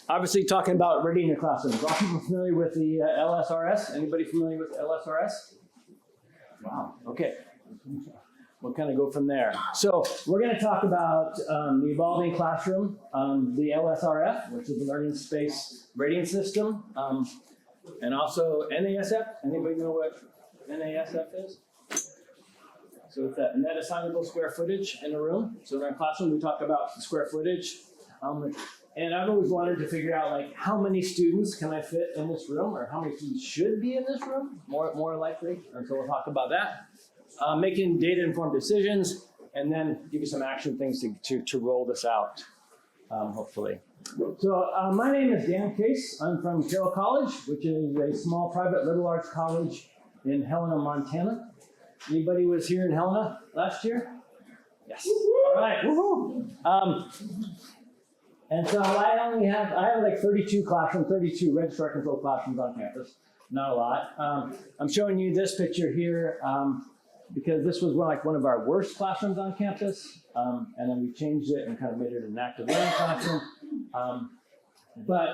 obviously talking about readying your classrooms. Are people familiar with the LSRS? Anybody familiar with LSRS? Wow, okay. We'll kind of go from there. So we're going to talk about the evolving classroom, the LSRF, which is the Learning Space Rating System, and also NASF. Anybody know what NASF is? So it's that net assignable square footage in a room. So in our classroom, we talk about the square footage. And I've always wanted to figure out, like, how many students can I fit in this room, or how many students should be in this room, more likely. And so we'll talk about that. Making data-informed decisions, and then give you some action things to roll this out, hopefully. So my name is Dan Case. I'm from Carroll College, which is a small private liberal arts college in Helena, Montana. Anybody was here in Helena last year? Yes. All right. Woohoo! And so I have like 32 classrooms, 32 registrar controlled classrooms on campus. Not a lot. I'm showing you this picture here because this was one of our worst classrooms on campus. And then we changed it and kind of made it an active learning classroom. But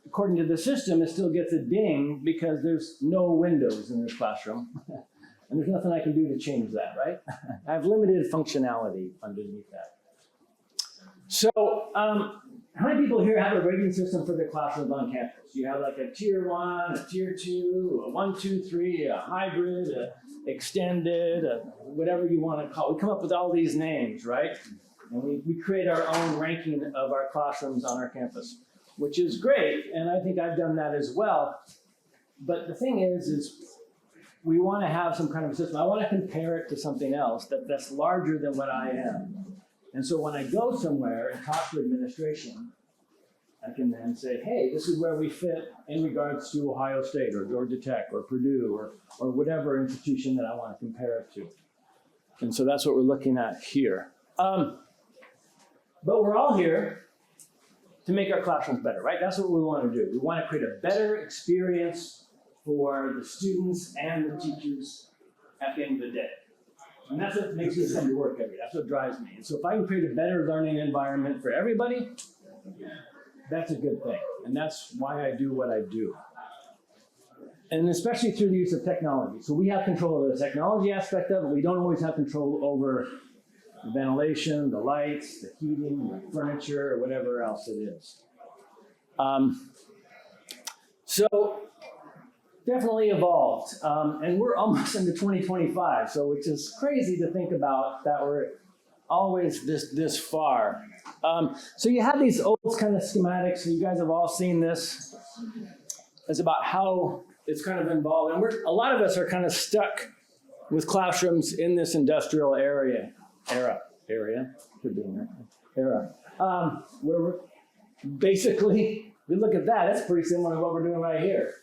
according to the system, it still gets a ding because there's no windows in this classroom. And there's nothing I can do to change that, right? I have limited functionality underneath that. So, how many people here have a rating system for their classrooms on campus? You have like a tier 1, a tier 2, a 1, 2, 3, a hybrid, a extended, whatever you want to call it. We come up with all these names, right? And we create our own ranking of our classrooms on our campus, which is great. And I think I've done that as well. But the thing is we want to have some kind of a system. I want to compare it to something else that's larger than what I am. And so when I go somewhere and talk to administration, I can then say, hey, this is where we fit in regards to Ohio State or Georgia Tech or Purdue or whatever institution that I want to compare it to. And so that's what we're looking at here. But we're all here to make our classrooms better, right? That's what we want to do. We want to create a better experience for the students and the teachers at the end of the day. And that's what makes me come to work every day. That's what drives me. And so if I can create a better learning environment for everybody, that's a good thing. And that's why I do what I do. And especially through the use of technology. So we have control of the technology aspect of it. We don't always have control over the ventilation, the lights, the heating, the furniture, or whatever else it is. So definitely evolved. And we're almost into 2025, so which is crazy to think about that we're always this far. So you have these old kind of schematics, so you guys have all seen this. It's about how it's kind of involved. And a lot of us are kind of stuck with classrooms in this industrial era, could be in there, where we're basically, we look at that, it's pretty similar to what we're doing right here.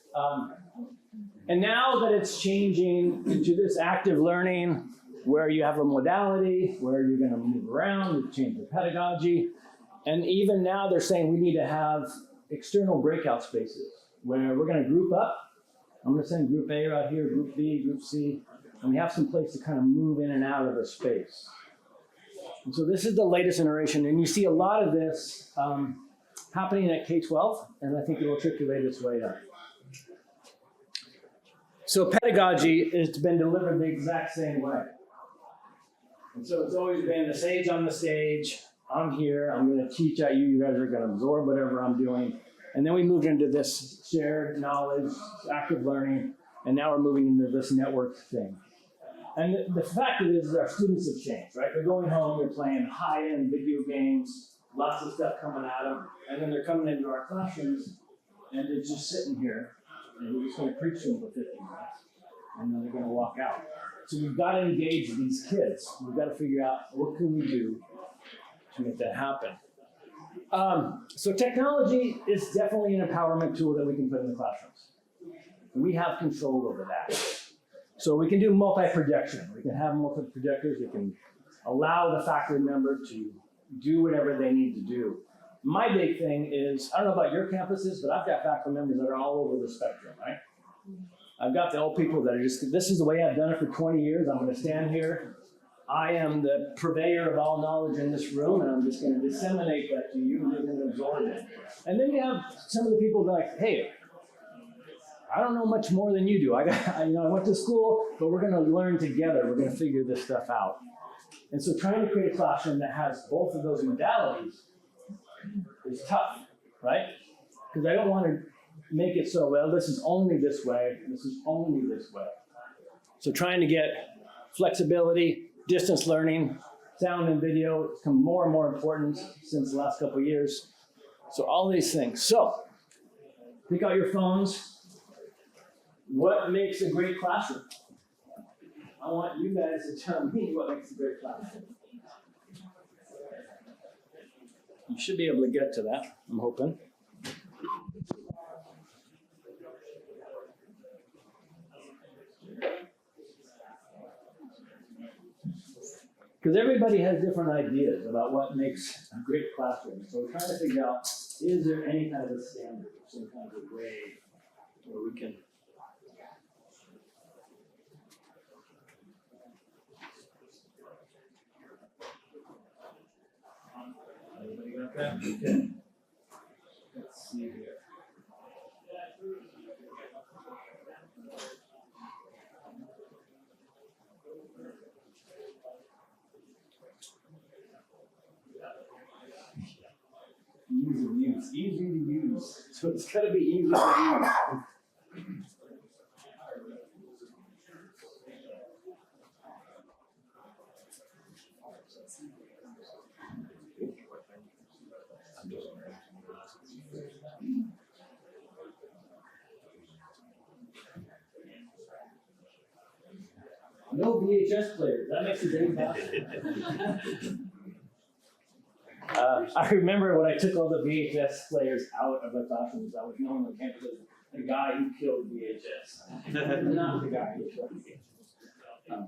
And now that it's changing into this active learning where you have a modality, where you're going to move around, you change the pedagogy. And even now they're saying we need to have external breakout spaces where we're going to group up. I'm going to send group A right here, group B, group C, and we have some place to kind of move in and out of the space. And so this is the latest iteration, and you see a lot of this happening at K-12, and I think it will triculate its way up. So pedagogy has been delivered the exact same way. And so it's always been the sage on the stage, I'm here, I'm going to teach at you, you guys are going to absorb whatever I'm doing. And then we moved into this shared knowledge, active learning, and now we're moving into this network thing. And the fact of it is our students have changed, right? They're going home, they're playing high-end video games, lots of stuff coming at them, and then they're coming into our classrooms, and they're just sitting here, and we're just going to preach to them for 15 minutes, and then they're going to walk out. So we've got to engage these kids. We've got to figure out what can we do to make that happen. So technology is definitely an empowerment tool that we can put in the classrooms. We have control over that. So we can do multi-projection. We can have multi-projectors. We can allow the faculty member to do whatever they need to do. My big thing is, I don't know about your campuses, but I've got faculty members that are all over the spectrum, right? I've got the old people that are just, this is the way I've done it for 20 years. I'm going to stand here I am the purveyor of all knowledge in this room, and I'm just going to disseminate that to you, and you're going to absorb it. And then you have some of the people that are like, hey, I don't know much more than you do. I went to school, but we're going to learn together. We're going to figure this stuff out. And so trying to create a classroom that has both of those modalities is tough, right? Because I don't want to make it so, well, this is only this way, this is only this way. So trying to get flexibility, distance learning, sound and video has become more and more important since the last couple of years. So all these things. So take out your phones. What makes a great classroom? I want you guys to tell me what makes a great classroom. You should be able to get to that, I'm hoping. Because everybody has different ideas about what makes a great classroom. So we're trying to figure out, is there any kind of a standard, some kind of a grade where we can everybody got that? Okay. Let's see here. Ease of use, easy to use. So it's got to be easy to use. No VHS players. That makes a big difference. I remember when I took all the VHS players out of the classrooms, I was known on campus as the guy who killed VHS. Not the guy who killed VHS.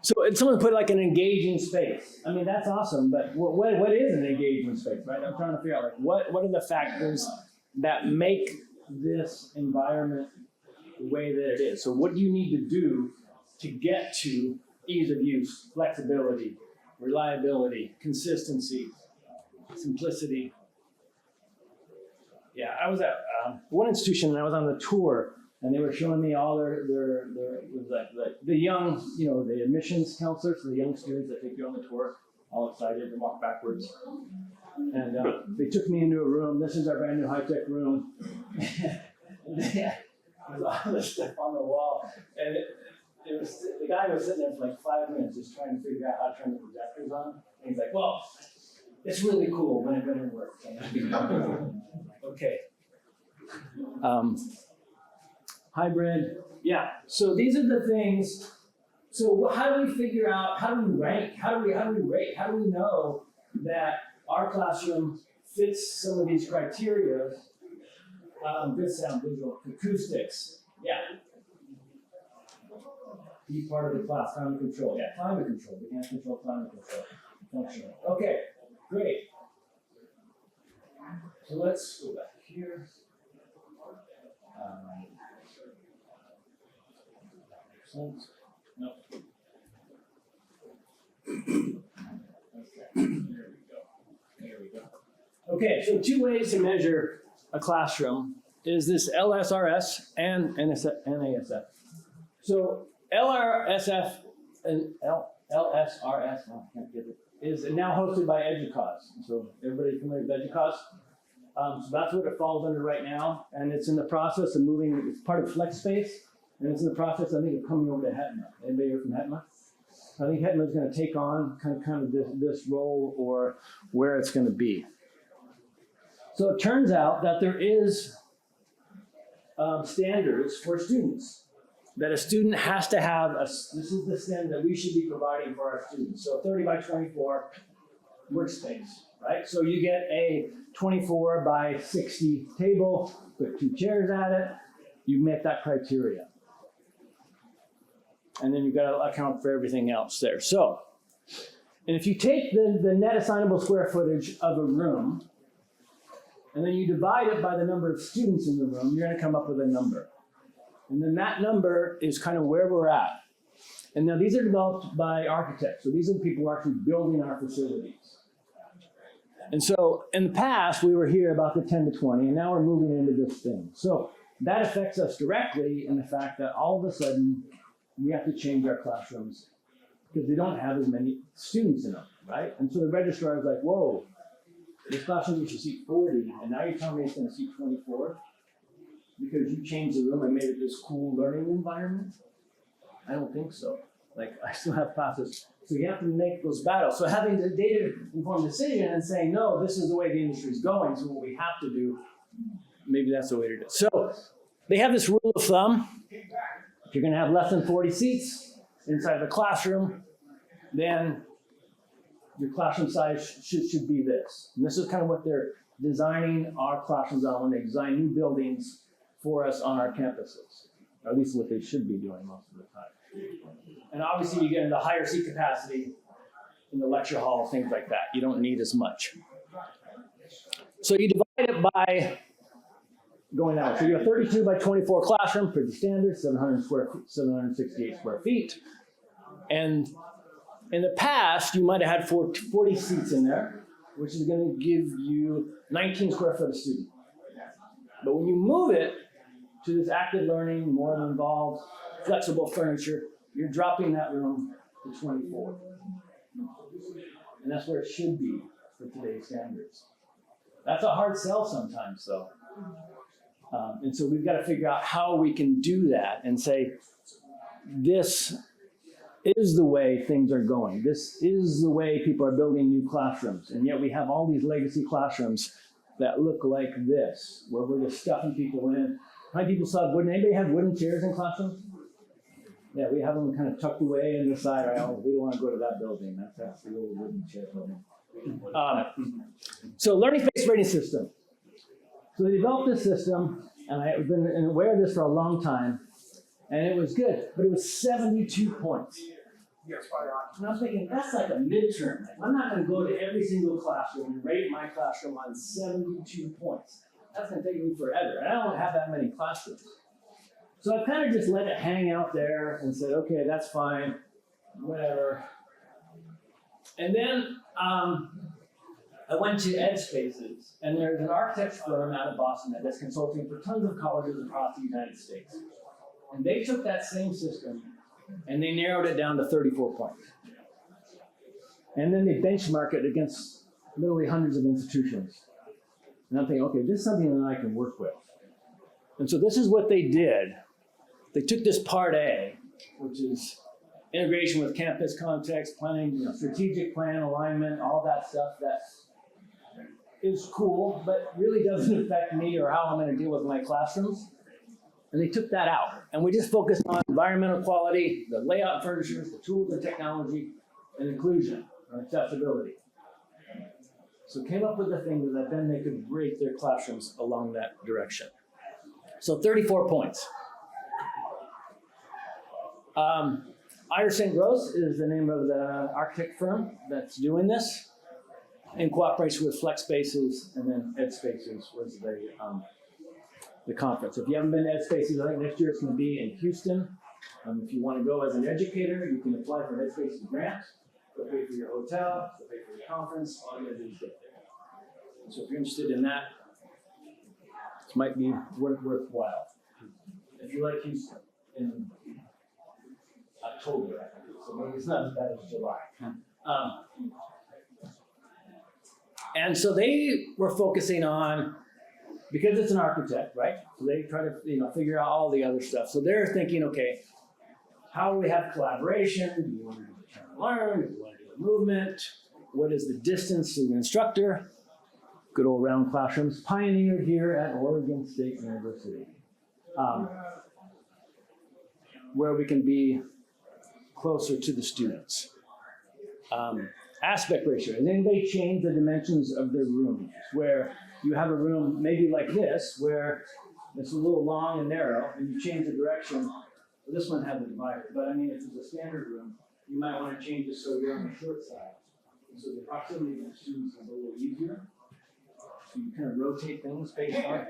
So someone put like an engaging space. I mean, that's awesome, but what is an engaging space, right? I'm trying to figure out like what are the factors that make this environment the way that it is. So what do you need to do to get to ease of use, flexibility, reliability, consistency, simplicity? Yeah, I was at one institution and I was on the tour and they were showing me all their the young, the admissions counselors, the young students that take you on the tour, all excited to walk backwards. And they took me into a room. This is our brand new high-tech room. There's all this stuff on the wall. And the guy was sitting there for like 5 minutes just trying to figure out how to turn the projectors on. And he's like, well, it's really cool when it works. Okay. Hybrid. Yeah. So these are the things. So how do we figure out, how do we rank? How do we rate? How do we know that our classroom fits some of these criteria? Good sound, visual, acoustics. Yeah. Be part of the class, climate control. Yeah, climate control. We can't control climate control. Functional. Okay, great. So let's go back here. No. Okay. There we go. Okay, so 2 ways to measure a classroom is this LSRS and NASF. So LRSF and LSRS, I can't get it, is now hosted by EDUCAUSE. So everybody familiar with EDUCAUSE? So that's what it falls under right now, and it's in the process of moving. It's part of FlexSpace, and it's in the process, I think, of coming over to HETMA. Anybody here from HETMA? I think HETMA is going to take on kind of this role or where it's going to be. So it turns out that there is standards for students. That a student has to have, this is the standard that we should be providing for our students. So 30 by 24 workspace, right? So you get a 24 by 60 table, put 2 chairs at it, you met that criteria. And then you've got to account for everything else there. So, and if you take the net assignable square footage of a room, and then you divide it by the number of students in the room, you're going to come up with a number. And then that number is kind of where we're at. And now these are developed by architects. So these are the people who are actually building our facilities. And so in the past, we were here about the 10 to 20, and now we're moving into this thing. So that affects us directly in the fact that all of a sudden, we have to change our classrooms because they don't have as many students in them, right? And so the registrar is like, whoa, this classroom used to seat 40, and now you're telling me it's going to seat 24 because you changed the room and made it this cool learning environment? I don't think so. Like, I still have classes. So you have to make those battles. So having the data-informed decision and saying, no, this is the way the industry is going, so what we have to do, maybe that's the way to do it. So they have this rule of thumb. If you're going to have less than 40 seats inside the classroom, then your classroom size should be this. And this is kind of what they're designing our classrooms on when they design new buildings for us on our campuses. Or at least what they should be doing most of the time. And obviously you get into higher seat capacity in the lecture hall, things like that. You don't need as much. So you divide it by going that way. So you have 32 by 24 classroom, pretty standard, 768 square feet. And in the past, you might have had 40 seats in there, which is going to give you 19 square foot a student. But when you move it to this active learning, more involved, flexible furniture, you're dropping that room to 24. And that's where it should be for today's standards. That's a hard sell sometimes, though. And so we've got to figure out how we can do that and say, this is the way things are going. This is the way people are building new classrooms. And yet we have all these legacy classrooms that look like this, where we're just stuffing people in. How many people saw wooden? Anybody have wooden chairs in classrooms? Yeah, we have them kind of tucked away in the side. Right? Oh, we don't want to go to that building. That's the old wooden chair building. So learning-based rating system. So they developed this system, and I've been aware of this for a long time, and it was good, but it was 72 points. And I'm thinking, that's like a midterm. I'm not going to go to every single classroom and rate my classroom on 72 points. That's going to take me forever. And I don't have that many classrooms. So I kind of just let it hang out there and said, okay, that's fine, whatever. And then I went to Ed Spaces, and there's an architect firm out of Boston that does consulting for tons of colleges across the United States. And they took that same system and they narrowed it down to 34 points. And then they benchmark it against literally hundreds of institutions. And I'm thinking, okay, this is something that I can work with. And so this is what they did. They took this part A, which is integration with campus context, planning, strategic plan, alignment, all that stuff that is cool, but really doesn't affect me or how I'm going to deal with my classrooms. And they took that out. And we just focused on environmental quality, the layout furnitures, the tools and technology, and inclusion or accessibility. So came up with the thing that then they could rate their classrooms along that direction. So 34 points. St. Gross is the name of the architect firm that's doing this in cooperation with Flex Spaces, and then Ed Spaces was the conference. If you haven't been to Ed Spaces, I think next year it's going to be in Houston. If you want to go as an educator, you can apply for Ed Spaces grant. They'll pay for your hotel, they'll pay for your conference, all you got to do is get there. So if you're interested in that, this might be worthwhile. If you like Houston in October, I think, so maybe it's not as bad as July. And so they were focusing on, because it's an architect, right? So they try to figure out all the other stuff. So they're thinking, okay, how do we have collaboration? Do you want to do a turn and learn? Do you want to do a movement? What is the distance to the instructor? Good old round classrooms, pioneered here at Oregon State University, where we can be closer to the students. Aspect ratio. Has anybody changed the dimensions of their rooms? Where you have a room maybe like this, where it's a little long and narrow, and you change the direction. Well, this one has a divider, but I mean, if it's a standard room, you might want to change it so you're on the short side. And so the proximity to the students is a little easier. So you kind of rotate things based on.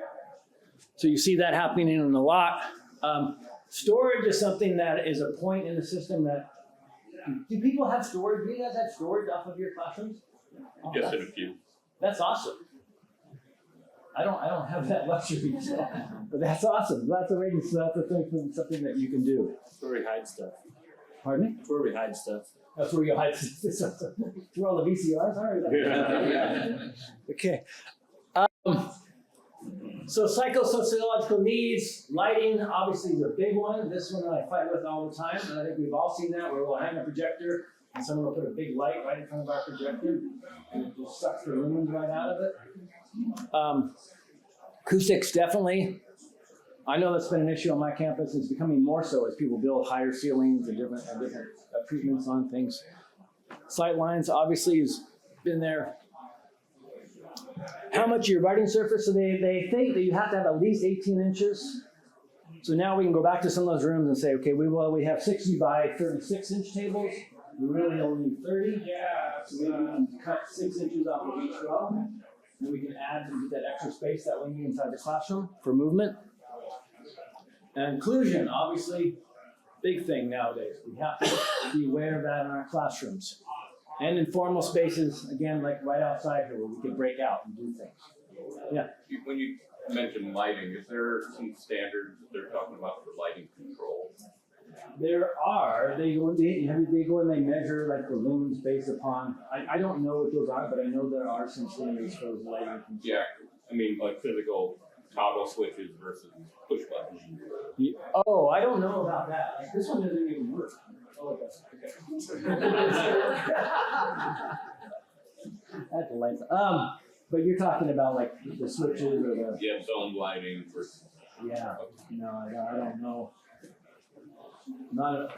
So you see that happening in a lot. Storage is something that is a point in the system that, do people have storage? Do you guys have storage off of your classrooms? Oh, Just in a few. That's awesome. I don't have that luxury, so, but that's awesome. That's a thing, something that you can do. That's where we hide stuff. Pardon me? That's where we hide stuff. That's where you hide through all the VCRs. All right. Okay. So psychosociological needs, lighting obviously is a big one. This one I fight with all the time, and I think we've all seen that where we'll hang a projector and someone will put a big light right in front of our projector and it just sucks the lumens right out of it. Acoustics, definitely. I know that's been an issue on my campus. It's becoming more so as people build higher ceilings and different treatments on things. Sight lines obviously has been there. How much of your writing surface? So they think that you have to have at least 18 inches. So now we can go back to some of those rooms and say, okay, we have 60 by 36 inch tables. We really only need 30. So we can cut 6 inches off of each row. And we can add and get that extra space that we need inside the classroom for movement. And inclusion, obviously, big thing nowadays. We have to be aware of that in our classrooms. And informal spaces, again, like right outside here, where we can break out and do things. Yeah. When you mention lighting, is there some standards that they're talking about for lighting control? There are. They go and they measure like the lumens based upon. I don't know what those are, but I know there are some standards for lighting control. Yeah, I mean like physical toggle switches versus push buttons. Yeah. Oh, I don't know about that. Like, this one doesn't even work. Oh, it does. Okay. That's the lights. But you're talking about like the switches or the. Yeah, zone lighting versus. Yeah. No, I don't know. Not.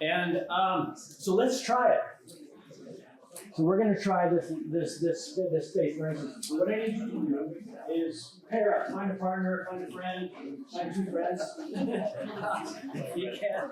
And so let's try it. So we're going to try this space. For instance, what I need you to do is pair up, find a partner, find a friend, find two friends. You can.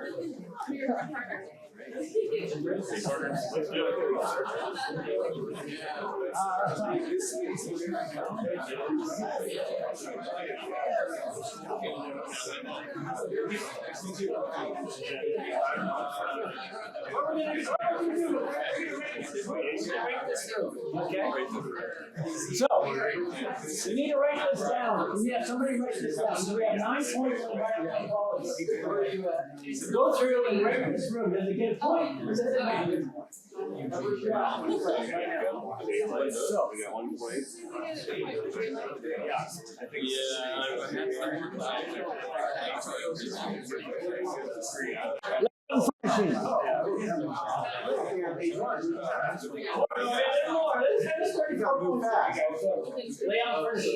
Okay. So, we need to write this down. We have somebody write this down. So we have 9 points on the right policy. Go through and write this room. Does it get a point? Or does it not get a point? So we got 1 point. Lay out first.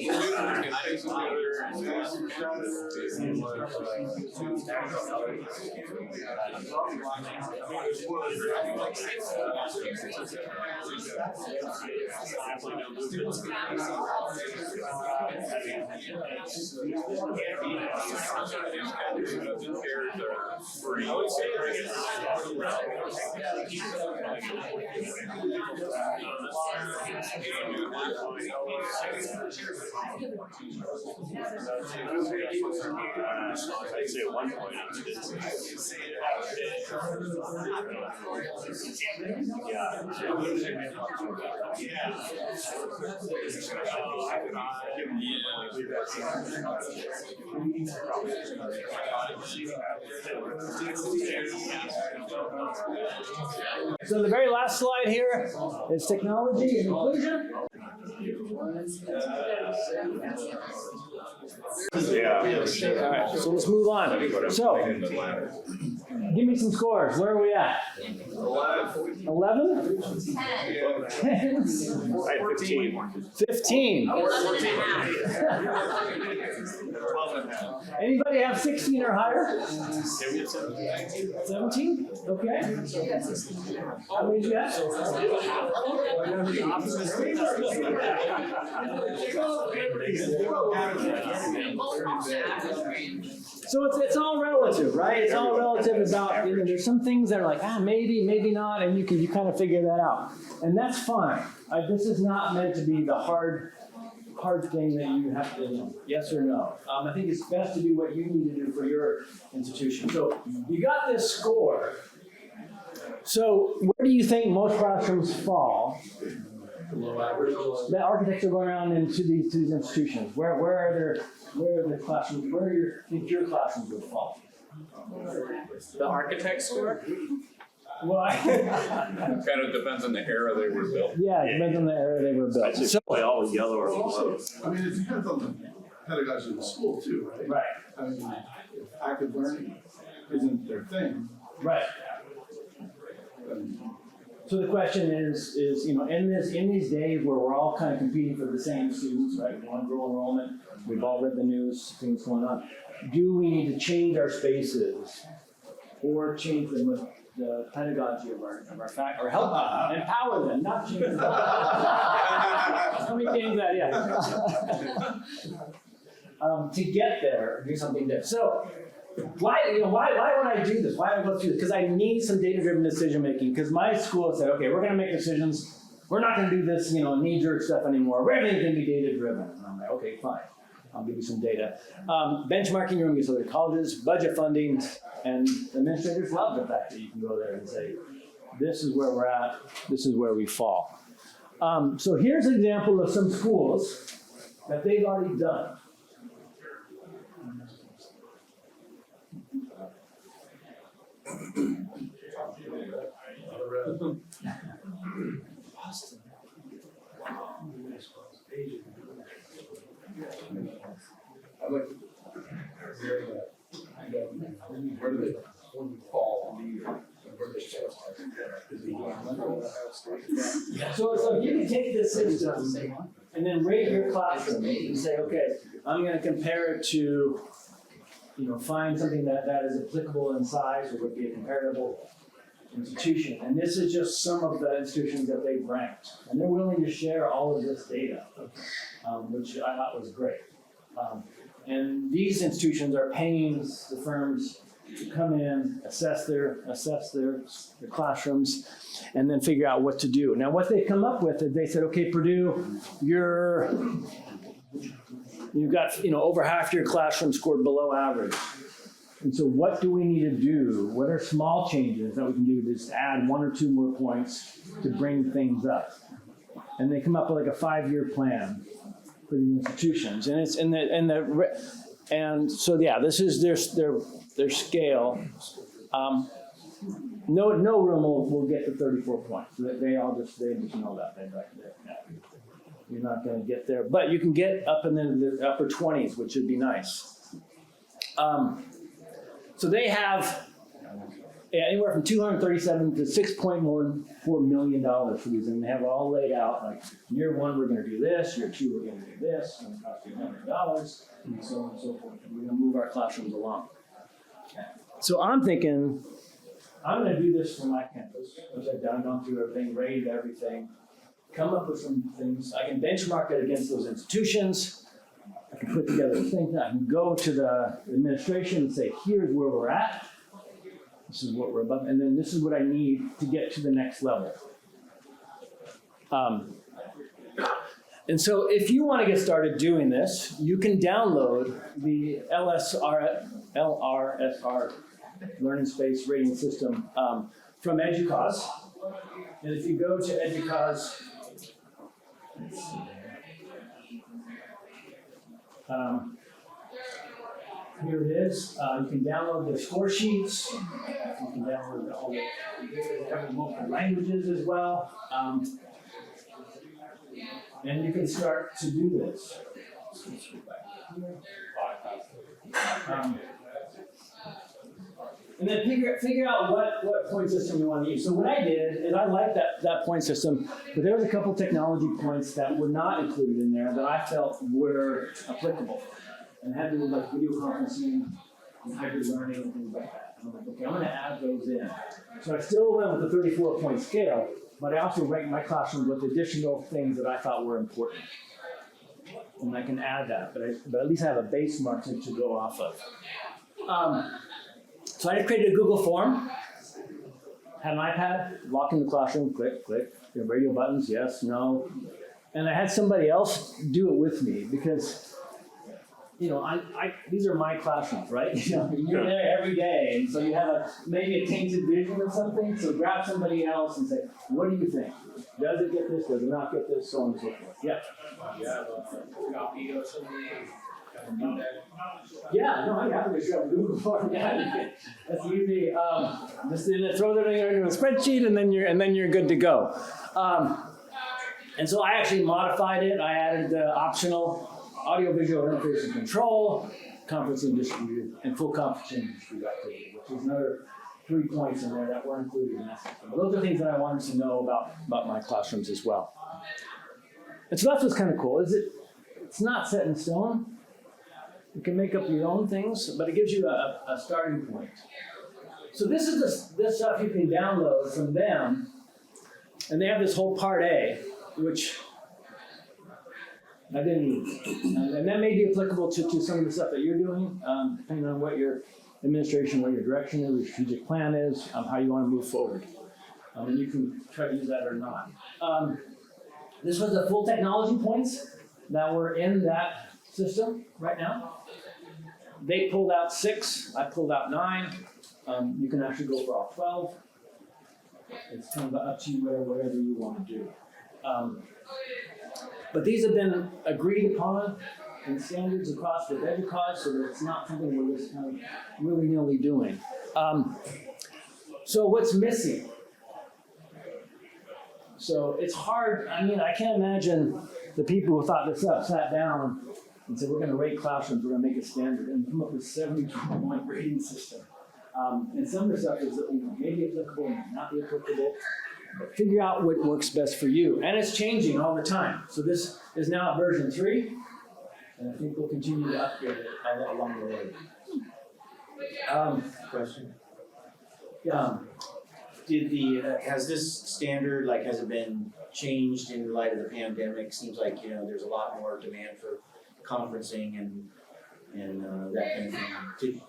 I'd say 1 point. So the very last slide here is technology and inclusion. Yeah. All right, so let's move on. So, give me some scores. Where are we at? 11? 10? 15. 15. Anybody have 16 or higher? 17? Okay. How many do you have? So it's all relative, right? It's all relative about, there's some things that are like, maybe, maybe not, and you kind of figure that out. And that's fine. This is not meant to be the hard hard thing that you have to, yes or no? I think it's best to do what you need to do for your institution. So you got this score. So where do you think most classrooms fall? Below average. The architects are going around into these institutions. Where are the classrooms? Where do you think your classrooms would fall? The architect score? Well, Kind of depends on the era they were built. yeah, it depends on the era they were built. I'd say So, probably all yellow or Also, below. I mean, it depends on the pedagogy of the school too, right? right, I mean, if active learning isn't their thing, right. then So the question is, in these days where we're all kind of competing for the same students, right? We want to grow enrollment. We've all read the news, things going on. Do we need to change our spaces or change the pedagogy of our fact, or help empower them, not change them? Let me change that, yeah. To get there, do something different. So, why would I do this? Why would I go through this? Because I need some data-driven decision making. Because my school said, okay, we're going to make decisions. We're not going to do this, knee-jerk stuff anymore. Everything's going to be data-driven. And I'm like, okay, fine. I'll give you some data. Benchmarking room gets other colleges, budget funding, and administrators love the fact that you can go there and say, this is where we're at. This is where we fall. So here's an example of some schools that they've already done. I'd like to hear that. Where do they fall? Where they fall? Is it So you can take this system and then rate your classroom and say, okay, I'm going to compare it to, find something that is applicable in size or would be a comparable institution. And this is just some of the institutions that they've ranked. And they're willing to share all of this data, which I thought was great. And these institutions are paying the firms to come in, assess their classrooms, and then figure out what to do. Now, what they come up with is they said, okay, Purdue, you've got over half your classroom scored below average. And so what do we need to do? What are small changes that we can do to just add 1 or 2 more points to bring things up? And they come up with like a 5-year plan for the institutions, and it's and so yeah, this is their scale. No room will get to 34 points. They just know that you're not going to get there, but you can get up in the upper 20s, which would be nice. So they have anywhere from 237 to $6.14 million for these, and they have it all laid out. Like year 1, we're going to do this. Year 2, we're going to do this. It's going to cost you $100, and so on and so forth. We're going to move our classrooms along. So I'm thinking, I'm going to do this for my campus, which I've gone through everything, rated everything, come up with some things. I can benchmark it against those institutions. I can put together things. I can go to the administration and say, here's where we're at. This is what we're above, and then this is what I need to get to the next level. And so if you want to get started doing this, you can download the LRSR, Learning Space Rating System, from EDUCAUSE. And if you go to EDUCAUSE, here it is. You can download the score sheets. You can download all the multiple languages as well. And you can start to do this. And then figure out what point system you want to use. So what I did is I liked that point system, but there was a couple technology points that were not included in there that I felt were applicable. And had to do like video conferencing and hybrid learning and things like that. And I'm like, okay, I'm going to add those in. So I still went with the 34-point scale, but I also ranked my classroom with additional things that I thought were important. And I can add that, but at least I have a base mark to go off of. So I created a Google form, had an iPad, lock in the classroom, click, click, radio buttons, yes, no. And I had somebody else do it with me because, these are my classrooms, right? You're there every day, and so you have maybe a tainted vision of something. So grab somebody else and say, "What do you think? Does it get this? Does it not get this? So on and so forth." Yeah. You have a copy or something, kind of do that. Yeah, no, I have to just grab a Google form. Yeah, that's easy. Just throw everything into a spreadsheet, and then you're good to go. And so I actually modified it. I added the optional audio-visual interface and control, conferencing distributed, and full conferencing distributed activity, which is another 3 points in there that were included in that system. Those are things that I wanted to know about my classrooms as well. And so that's what's kind of cool. It's not set in stone. You can make up your own things, but it gives you a starting point. So this is this stuff you can download from them, and they have this whole part A, which I didn't use. And that may be applicable to some of the stuff that you're doing, depending on what your administration, what your direction is, your strategic plan is, how you want to move forward. And you can try to use that or not. This was the full technology points that were in that system right now. They pulled out 6, I pulled out 9. You can actually go for all 12. It's kind of up to you, whatever you want to do. But these have been agreed upon in standards across the EDUCAUSE, so that it's not something we're just kind of willy-nilly doing. So what's missing? So it's hard. I mean, I can't imagine the people who thought this up sat down and said, we're going to rate classrooms, we're going to make a standard, and come up with a 72-point rating system. And some of the stuff is maybe applicable, may not be applicable. But figure out what works best for you. And it's changing all the time. So this is now version 3, and I think we'll continue to upgrade it along the way. Question. Yeah. Has this standard, has it been changed in light of the pandemic? Seems like, there's a lot more demand for conferencing and that kind of thing.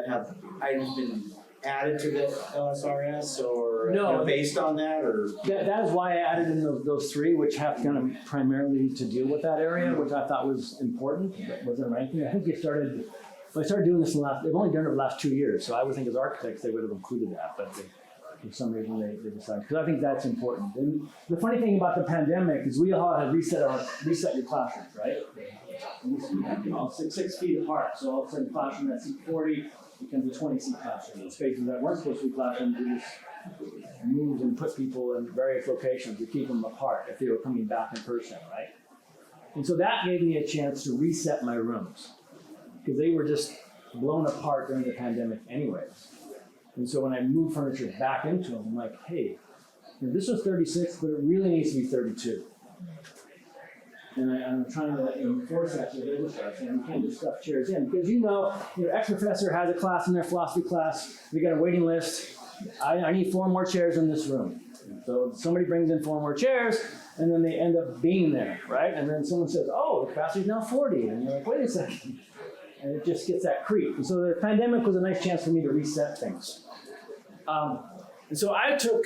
Have items been added to the LSRS or No. Based on that, or? That is why I added in those 3, which have kind of primarily to deal with that area, which I thought was important, but wasn't ranking. I think I started doing this they've only done it the last 2 years, so I would think as architects they would have included that, but for some reason they decided, because I think that's important. And the funny thing about the pandemic is we all had reset your classrooms, right? And 6 feet apart, so all of a sudden classroom that seat 40 becomes a 20-seat classroom. And spaces that weren't supposed to be classrooms, we just moved and put people in various locations to keep them apart if they were coming back in person, right? And so that gave me a chance to reset my rooms, because they were just blown apart during the pandemic anyways. And so when I moved furniture back into them, I'm like, hey, this was 36, but it really needs to be 32. And I'm trying to enforce that to the EDUCAUSE, and you can't just stuff chairs in. Because your ex-professor has a class in their philosophy class, we got a waiting list, I need 4 more chairs in this room. So somebody brings in 4 more chairs, and then they end up being there, right? And then someone says, oh, the capacity is now 40. And you're like, wait a second. And it just gets that creep. And so the pandemic was a nice chance for me to reset things. And so I took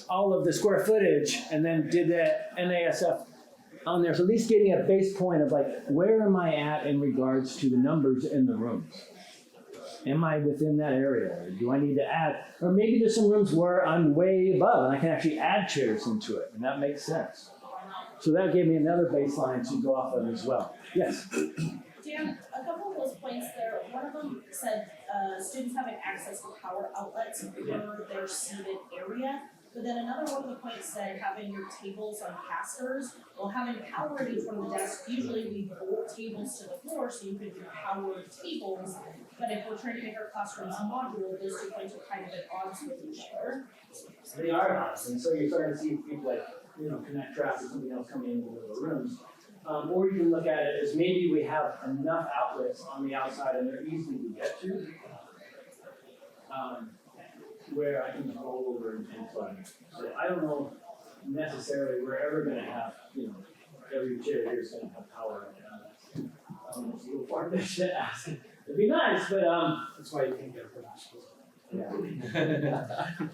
all of the square footage and then did the NASF on there. So at least getting a base point of where am I at in regards to the numbers in the rooms? Am I within that area? Or do I need to add? Or maybe there's some rooms where I'm way above and I can actually add chairs into it, and that makes sense. So that gave me another baseline to go off of as well. Yes? Dan, a couple of those points there, one of them said students having access to power outlets for their seated area. But then another one of the points said having your tables on casters. Well, having power at each one of the desks, usually we bolt tables to the floor so you could do powered tables. But if we're trying to make our classrooms modular, those 2 points are kind of at odds with each other. They are odds, and so you're starting to see people connect traffic, something else coming into the rooms. Or you can look at it as maybe we have enough outlets on the outside and they're easy to get to, where I can roll over and plug. So I don't know necessarily we're ever going to have, every chair here is going to have power. It's a little far-fetched to ask. It'd be nice, but That's why you can't get a yeah.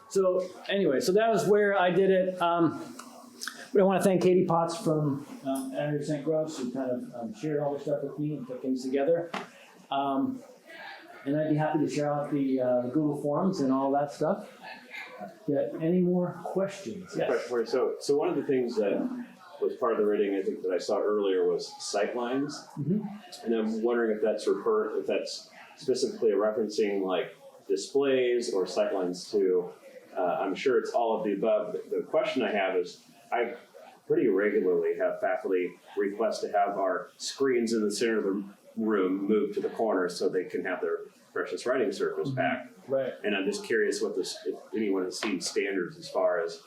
So anyway, so that was where I did it. But I want to thank Katie Potts from Andrew St. Gross, who kind of shared all this stuff with me and put things together. And I'd be happy to share out the Google Forms and all that stuff. Yeah, any more questions? Yes. Right, so one of the things that was part of the rating, I think, that I saw earlier was sightlines. Mhm. And I'm wondering if that's specifically referencing like displays or sightlines too. I'm sure it's all of the above. The question I have is, I pretty regularly have faculty request to have our screens in the center of the room moved to the corner so they can have their precious writing surface back. Right. And I'm just curious if anyone has seen standards as far as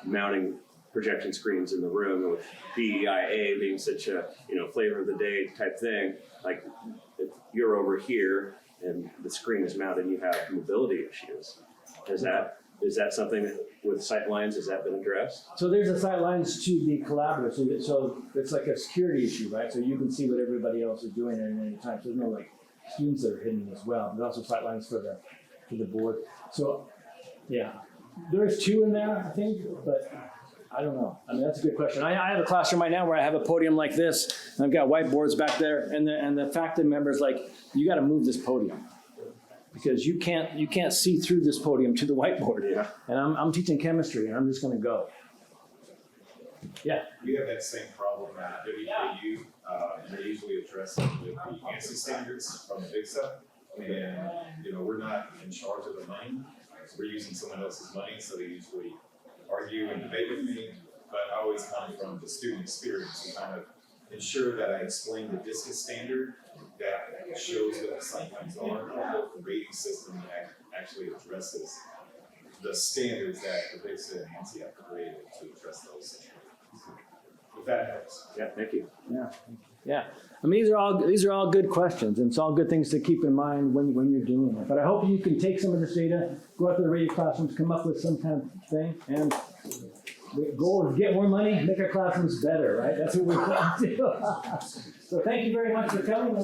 mounting projection screens in the room, and with BEIA being such a flavor of the day type thing. Like if you're over here and the screen is mounted and you have mobility issues, is that something that, with sightlines, has that been addressed? So there's a sightlines to the collaborative, so it's like a security issue, right? So you can see what everybody else is doing at any time. So there's no like students that are hidden as well. There's also sightlines for the board. So yeah, there's 2 in there, I think, but I don't know. I mean, that's a good question. I have a classroom right now where I have a podium like this, and I've got whiteboards back there, and the faculty member is like, you got to move this podium because you can't see through this podium to the whiteboard. Yeah. And I'm teaching chemistry, and I'm just going to go. Yeah. We have that same problem at WKU. They usually address it with the ANSI standards from the big stuff. And, we're not in charge of the money. So we're using someone else's money, so they usually argue and debate with me. But I always come from the student experience and kind of ensure that I explain the DISCUS standard that shows what the sightlines are. The rating system that actually addresses the standards that the VIXA and ANSI have created to address those situations. If that helps. Yeah, thank you. Yeah. I mean, these are all good questions, and it's all good things to keep in mind when you're doing it. But I hope you can take some of this data, go out to the radio classrooms, come up with some kind of thing, and the goal is get more money, make our classrooms better, right? That's what we're trying to do. So thank you very much for coming.